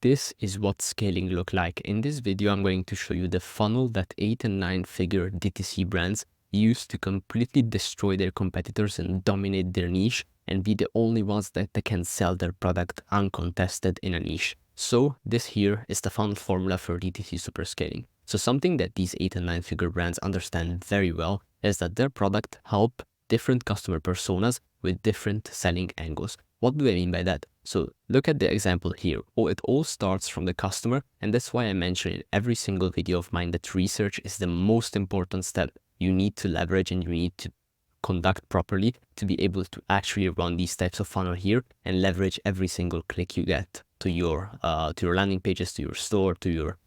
this is what scaling look like. In this video, I'm going to show you the funnel that 8 and 9 figure DTC brands use to completely destroy their competitors and dominate their niche and be the only ones that they can sell their product uncontested in a niche. So this here is the funnel formula for DTC super scaling. So something that these 8 and 9 figure brands understand very well is that their product help different customer personas with different selling angles. What do I mean by that? So look at the example here. It all starts from the customer, and that's why I mention in every single video of mine that research is the most important step you need to leverage and you need to conduct properly to be able to actually run these types of funnel here and leverage every single click you get to your landing pages, to your store, to your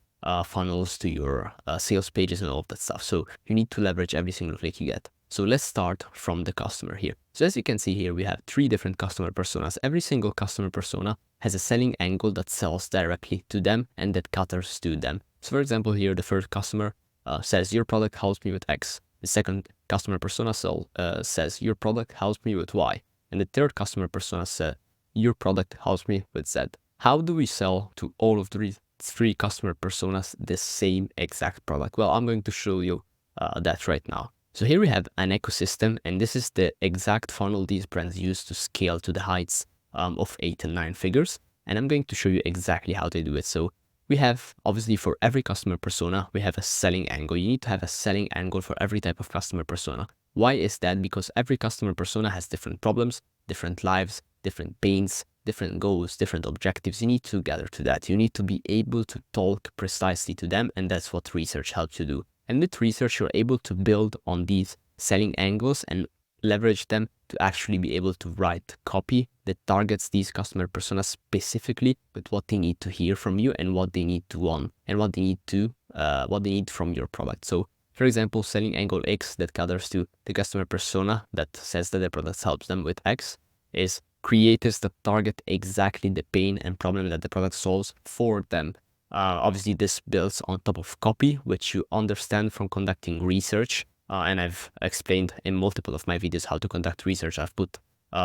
funnels, to your sales pages and all of that stuff. So you need to leverage every single click you get. So let's start from the customer here. So as you can see here, we have 3 different customer personas. Every single customer persona has a selling angle that sells directly to them and that caters to them. So for example, here, the first customer says, your product helps me with X. The second customer persona says, your product helps me with Y. And the third customer persona says, your product helps me with Z. How do we sell to all of the 3 customer personas the same exact product? Well, I'm going to show you that right now. So here we have an ecosystem, and this is the exact funnel these brands use to scale to the heights of 8 and 9 figures. And I'm going to show you exactly how they do it. So we have, obviously, for every customer persona, we have a selling angle. You need to have a selling angle for every type of customer persona. Why is that? Because every customer persona has different problems, different lives, different pains, different goals, different objectives. You need to gather to that. You need to be able to talk precisely to them, and that's what research helps you do. And with research, you're able to build on these selling angles and leverage them to actually be able to write copy that targets these customer personas specifically with what they need to hear from you and what they need to want and what they need from your product. So for example, selling angle X that caters to the customer persona that says that the product helps them with X is creatives that target exactly the pain and problem that the product solves for them. Obviously, this builds on top of copy, which you understand from conducting research. And I've explained in multiple of my videos how to conduct research. I've put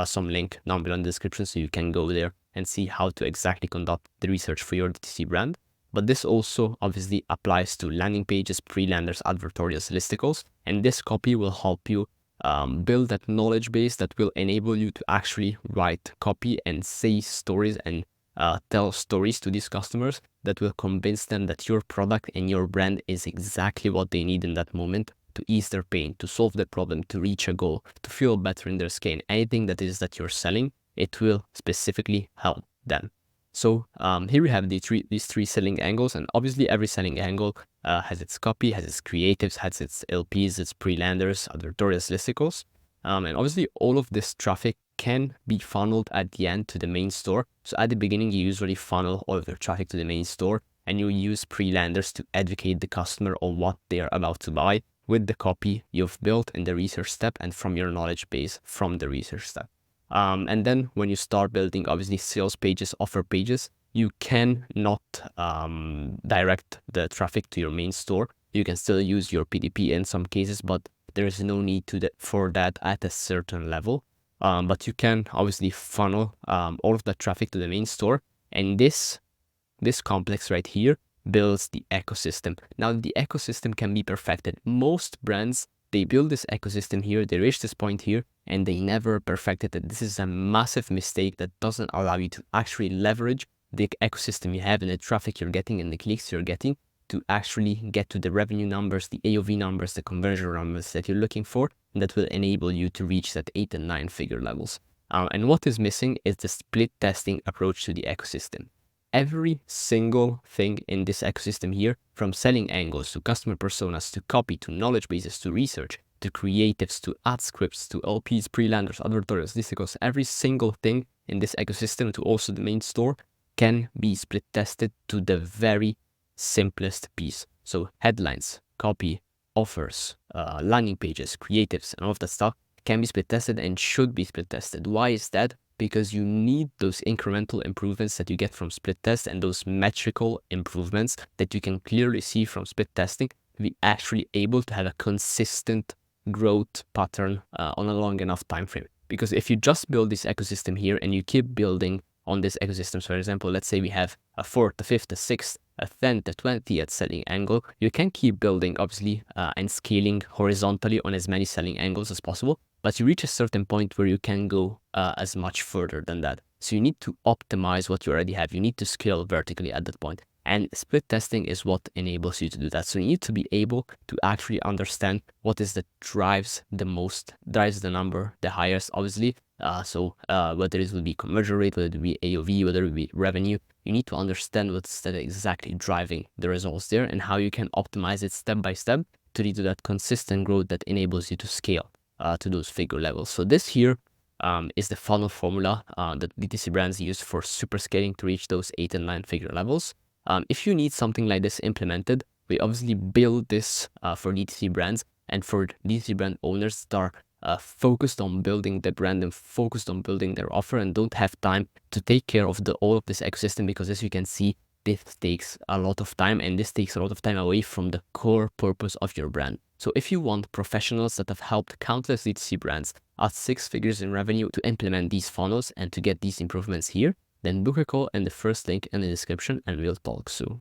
some link down below in the description so you can go there and see how to exactly conduct the research for your DTC brand. But this also obviously applies to landing pages, pre-landers, advertorials, listicles. And this copy will help you build that knowledge base that will enable you to actually write copy and say stories and tell stories to these customers that will convince them that your product and your brand is exactly what they need in that moment to ease their pain, to solve their problem, to reach a goal, to feel better in their skin. Anything that is that you're selling, it will specifically help them. So here we have these three selling angles, and obviously every selling angle has its copy, has its creatives, has its LPs, its pre-landers, advertorials, listicles. And obviously all of this traffic can be funneled at the end to the main store. So at the beginning, you usually funnel all of your traffic to the main store, and you use pre-landers to educate the customer on what they're about to buy with the copy you've built in the research step and from your knowledge base from the research step. And then when you start building, obviously, sales pages, offer pages, you can not direct the traffic to your main store. You can still use your PDP in some cases, but there is no need for that at a certain level. But you can obviously funnel all of that traffic to the main store. And this complex right here builds the ecosystem. Now, the ecosystem can be perfected. Most brands, they build this ecosystem here, they reach this point here, and they never perfected it. This is a massive mistake that doesn't allow you to actually leverage the ecosystem you have and the traffic you're getting and the clicks you're getting to actually get to the revenue numbers, the AOV numbers, the conversion numbers that you're looking for, and that will enable you to reach that 8 and 9 figure levels. And what is missing is the split testing approach to the ecosystem. Every single thing in this ecosystem here, from selling angles to customer personas to copy to knowledge bases to research to creatives to ad scripts to LPs, pre-landers, advertorials, listicles, every single thing in this ecosystem to also the main store can be split tested to the very simplest piece. So headlines, copy, offers, landing pages, creatives, and all of that stuff can be split tested and should be split tested. Why is that? Because you need those incremental improvements that you get from split test and those metrical improvements that you can clearly see from split testing to be actually able to have a consistent growth pattern on a long enough time frame. Because if you just build this ecosystem here and you keep building on this ecosystem. So for example, let's say we have a 4th, a 5th, a 6th, a 10th, a 20th selling angle. You can keep building, obviously, and scaling horizontally on as many selling angles as possible, but you reach a certain point where you can go as much further than that. So you need to optimize what you already have. You need to scale vertically at that point. And split testing is what enables you to do that. So you need to be able to actually understand what is that drives the number the highest, obviously. Whether it will be conversion rate, whether it will be AOV, whether it will be revenue, you need to understand what's that exactly driving the results there and how you can optimize it step by step to lead to that consistent growth that enables you to scale to those figure levels. So this here is the funnel formula that DTC brands use for super scaling to reach those 8 and 9 figure levels. If you need something like this implemented, we obviously build this for DTC brands and for DTC brand owners that are focused on building the brand and focused on building their offer and don't have time to take care of all of this ecosystem, because as you can see, this takes a lot of time, and this takes a lot of time away from the core purpose of your brand. So if you want professionals that have helped countless DTC brands at 6 figures in revenue to implement these funnels and to get these improvements here, then book a call in the first link in the description and we'll talk soon.